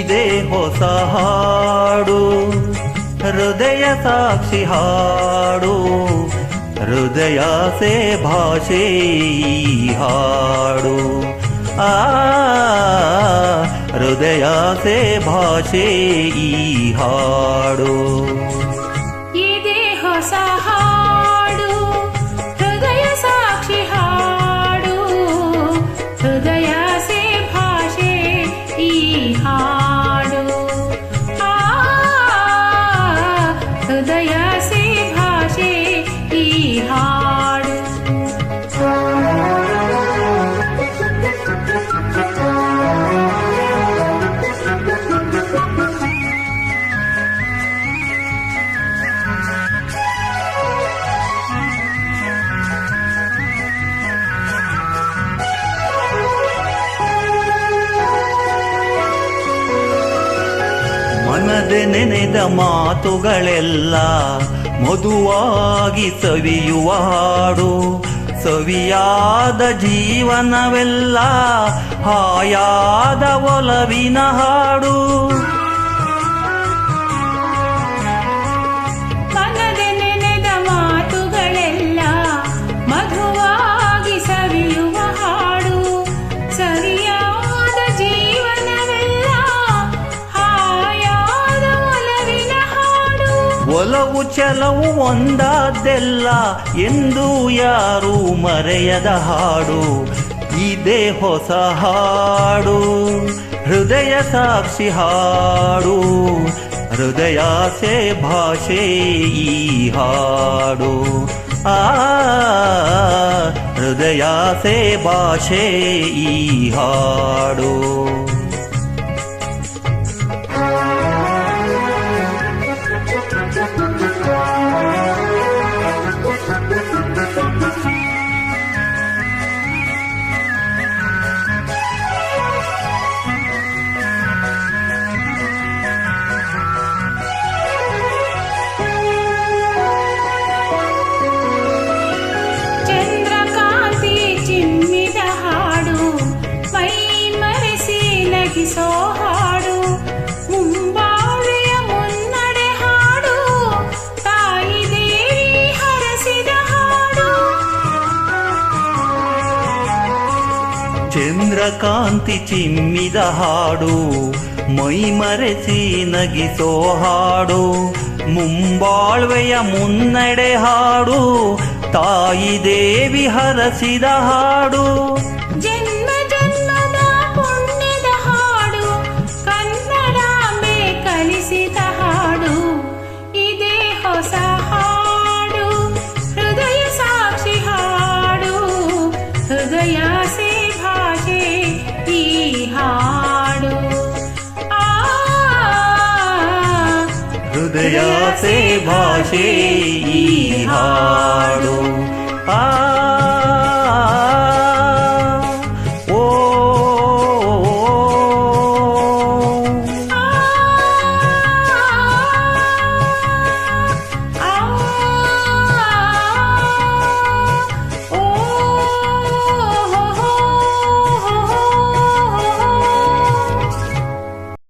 ಇದೇ ಹೊಸ ಹಾಡು, ಹೃದಯ ಸಾಕ್ಷಿ ಹಾಡು, ಹೃದಯ ಸೇ ಭಾಷೆ ಈ ಹಾಡು. ಹೃದಯ ಸೇ ಭಾಷೆ ಈ ಹಾಡು. ಇದೇ ಹೊಸ ಹಾಡು, ಹೃದಯ ಸಾಕ್ಷಿ ಹಾಡು, ಹೃದಯ ಸೇ ಭಾಷೆ ಈ ಹಾಡು. ಹೃದಯ ಸೇ ಭಾಷೆ ಈ ಹಾಡು. ಮನದೆ ನೆನೆದ ಮಾತುಗಳೆಲ್ಲ ಮಧುವಾಗಿ ಸವಿಯುವ ಹಾಡು, ಸವಿಯಾದ ಜೀವನವೆಲ್ಲ ಹಾಯಾದ ಒಲವಿನ ಹಾಡು. ಮನದೆ ನೆನೆದ ಮಾತುಗಳೆಲ್ಲ ಮಧುವಾಗಿ ಸವಿಯುವ ಹಾಡು, ಸರಿಯಾದ ಜೀವನವೆಲ್ಲ ಹಾಯಾದ ಒಲವಿನ ಹಾಡು. ಒಲವು ಚಲವು ಒಂದಾದ್ದೆಲ್ಲ ಎಂದು ಯಾರೂ ಮರೆಯದ ಹಾಡು, ಇದೇ ಹೊಸ ಹಾಡು, ಹೃದಯ ಸಾಕ್ಷಿ ಹಾಡು, ಹೃದಯ ಸೇ ಭಾಷೆ ಈ ಹಾಡು. ಹೃದಯ ಸೇ ಭಾಷೆ ಈ ಹಾಡು. ಚಂದ್ರಕಾಂತಿ ಚಿಮ್ಮಿದ ಹಾಡು, ಮೈ ಮರೆಸಿ ನಗಿಸೋ ಹಾಡು, ಮುಂಬಾಳೆಯ ಮುನ್ನಡೆ ಹಾಡು, ತಾಯಿ ದೇವಿ ಹರಸಿದ ಹಾಡು. ಚಂದ್ರಕಾಂತಿ ಚಿಮ್ಮಿದ ಹಾಡು, ಮೈ ಮರೆಸಿ ನಗಿಸೋ ಹಾಡು, ಮುಂಬಾಳ್ವೆಯ ಮುನ್ನಡೆ ಹಾಡು, ತಾಯಿ ದೇವಿ ಹರಸಿದ ಹಾಡು. ಜನ್ಮ ಜನ್ಮದ ಪುಣ್ಯದ ಹಾಡು, ಕನ್ನಡಾಂಬೆ ಕಲಿಸಿದ ಹಾಡು, ಇದೇ ಹೊಸ ಹಾಡು, ಹೃದಯ ಸಾಕ್ಷಿ ಹಾಡು, ಹೃದಯ ಸೇ ಭಾಷೆ ಈ ಹಾಡು. ಹೃದಯ ಸೇ ಭಾಷೆ